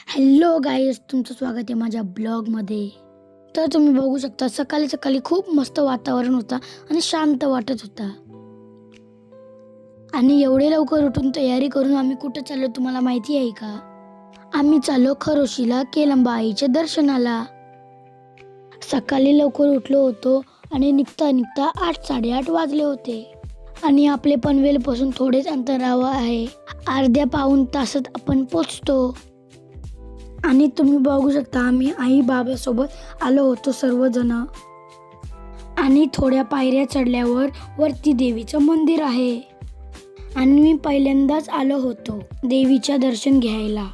Hello guys, तुमचं स्वागत आहे माझ्या ब्लॉगमध्ये. तर तुम्ही बघू शकता सकाळी सकाळी खूप मस्त वातावरण होता आणि शांत वाटत होता. आणि एवढे लवकर उठून तयारी करून आम्ही कुठं चाललो तुम्हाला माहिती आहे का? आम्ही चाललो खरोशीला केलंबा आईच्या दर्शनाला. सकाळी लवकर उठलो होतो आणि निघता निघता 8-8:30 वाजले होते. आणि आपले पनवेलपासून थोडेच अंतरावर आहे. अर्ध्या पाऊण तासात आपण पोचतो. आणि तुम्ही बघू शकता आम्ही आई बाबासोबत आलो होतो सर्वजण. आणि थोड्या पायऱ्या चढल्यावर वरती देवीचं मंदिर आहे. आणि मी पहिल्यांदाच आलो होतो देवीच्या दर्शन घ्यायला.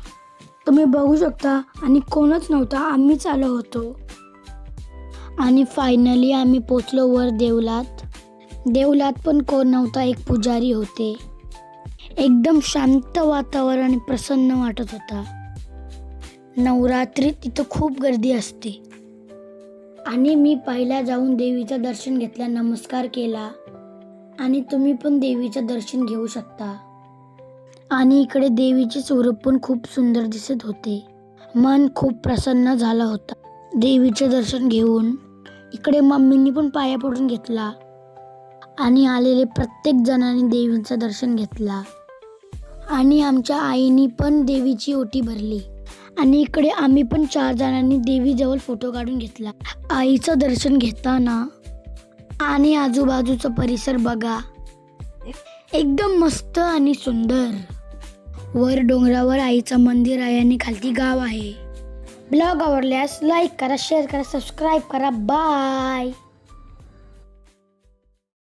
तुम्ही बघू शकता आणि कोणच नव्हता, आम्हीच आलो होतो. आणि फायनली आम्ही पोचलो वर देवलात. देवलात पण कोण नव्हता, एक पुजारी होते. एकदम शांत वातावरण आणि प्रसन्न वाटत होता. नवरात्रीत तिथं खूप गर्दी असते. आणि मी पहिला जाऊन देवीचं दर्शन घेतलं, नमस्कार केला. आणि तुम्ही पण देवीचं दर्शन घेऊ शकता. आणि इकडे देवीचे स्वरूप पण खूप सुंदर दिसत होते. मन खूप प्रसन्न झालं होतं देवीचे दर्शन घेऊन. इकडे मम्मींनी पण पाया पडून घेतला. आणि आलेले प्रत्येक जणांनी देवीचं दर्शन घेतला. आणि आमच्या आईनी पण देवीची ओटी भरली. आणि इकडे आम्ही पण 4 जणांनी देवीजवळ फोटो काढून घेतला. आईचं दर्शन घेताना आणि आजूबाजूचा परिसर बघा, एकदम मस्त आणि सुंदर. वर डोंगरावर आईचं मंदिर आहे आणि खालती गाव आहे. ब्लॉग आवडल्यास लाईक करा, शेअर करा, सबस्क्राईब करा. बाय.